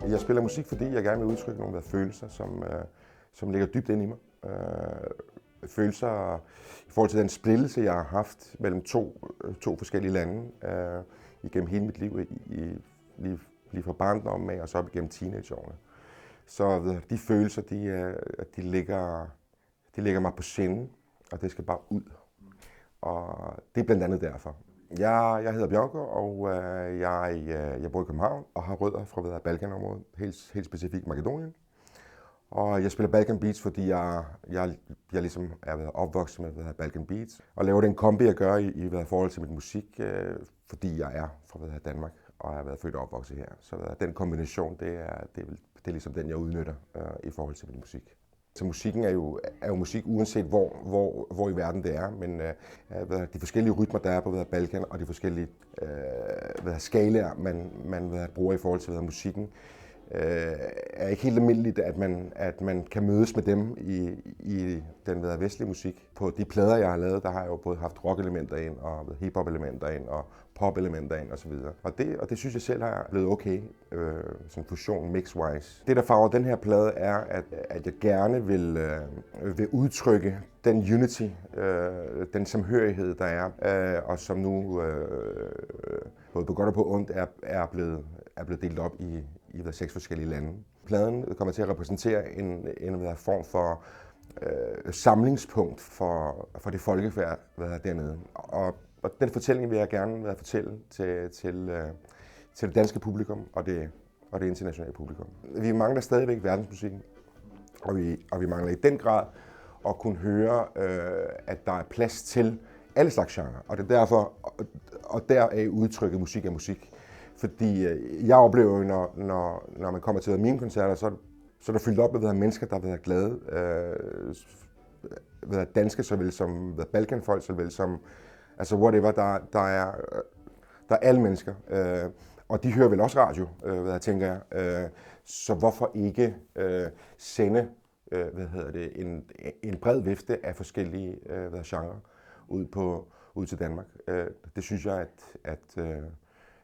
Jeg spiller musik, fordi jeg gerne vil udtrykke nogle følelser, som ligger dybt inde i mig. Følelser i forhold til den splittelse, jeg har haft mellem to forskellige lande igennem hele mit liv, lige fra barndommen af og så op igennem teenageårene. Så de følelser, de ligger mig på sinde, og det skal bare ud. Og det er blandt andet derfor. Jeg hedder Bjørngaard, og jeg bor i København og har rødder fra Balkanområdet, helt specifikt Makedonien. Og jeg spiller Balkan Beats, fordi jeg ligesom er opvokset med Balkan Beats. Og laver den kombi, jeg gør i forhold til mit musik, fordi jeg er fra Danmark, og jeg har været født og opvokset her. Så den kombination, det er ligesom den, jeg udnytter i forhold til min musik. Så musikken er jo musik, uanset hvor i verden det er, men de forskellige rytmer, der er på Balkan, og de forskellige skalaer, man bruger i forhold til musikken, er ikke helt almindeligt, at man kan mødes med dem i den vestlige musik. På de plader, jeg har lavet, der har jeg jo både haft rock-elementer ind, og hip-hop-elementer ind, og pop-elementer ind osv. Og det synes jeg selv er blevet okay, sådan fusion, mix-wise. Det, der farver den her plade, er, at jeg gerne vil udtrykke den unity, den samhørighed, der er, og som nu, både på godt og på ondt, er blevet delt op i 6 forskellige lande. Pladen kommer til at repræsentere en form for samlingspunkt for det folkefærd, dernede. Og den fortælling vil jeg gerne fortælle til det danske publikum og det internationale publikum. Vi mangler stadigvæk verdensmusikken, og vi mangler i den grad at kunne høre, at der er plads til alle slags genrer. Og det er derfor, og deraf udtrykket musik er musik. Fordi jeg oplever jo, når man kommer til mine koncerter, så er der fyldt op med mennesker, der har været glade. Danske såvel som balkanfolk, såvel som altså whatever, der er alle mennesker. Og de hører vel også radio, tænker jeg. Så hvorfor ikke sende en bred vifte af forskellige genrer ud til Danmark. Det synes jeg,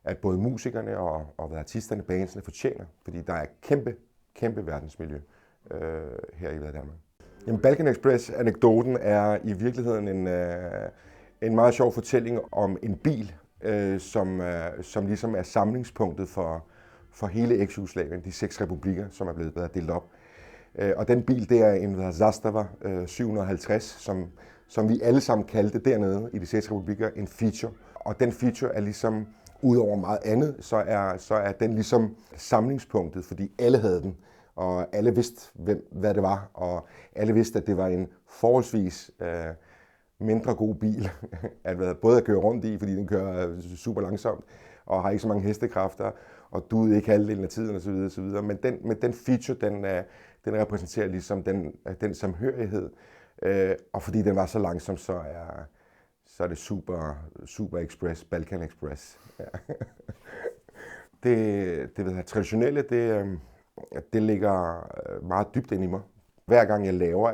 at både musikerne og artisterne, bandsene fortjener, fordi der er kæmpe verdensmiljø her i Danmark. Jamen, Balkan Express-anekdoten er i virkeligheden en meget sjov fortælling om en bil, som ligesom er samlingspunktet for hele eks-Jugoslavien, de 6 republikker, som er blevet delt op. Og den bil, det er en Zastava 750, som vi alle sammen kaldte dernede i de 6 republikker en feature. Og den feature er ligesom, udover meget andet, så er den ligesom samlingspunktet, fordi alle havde den. Og alle vidste, hvad det var, og alle vidste, at det var en forholdsvis mindre god bil, både at køre rundt i, fordi den kører super langsomt, og har ikke så mange hestekræfter, og duede ikke halvdelen af tiden osv. Men den feature, den repræsenterer ligesom den samhørighed, og fordi den var så langsom, så er det super express, Balkan Express. Ja. Det traditionelle, det ligger meget dybt ind i mig. Hver gang jeg laver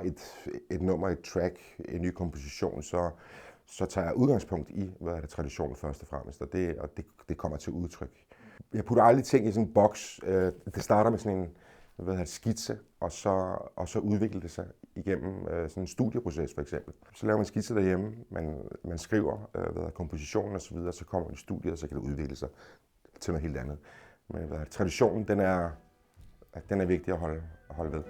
et nummer, et track, en ny komposition, så tager jeg udgangspunkt i, traditionen først og fremmest, og det kommer til udtryk. Jeg putter aldrig ting i sådan en boks. Det starter med sådan en skitse, og så udvikler det sig igennem sådan en studieproces for eksempel. Så laver man skitse derhjemme, man skriver kompositionen og så videre, så kommer man i studiet, og så kan det udvikle sig til noget helt andet. Men traditionen, den er vigtig at holde ved.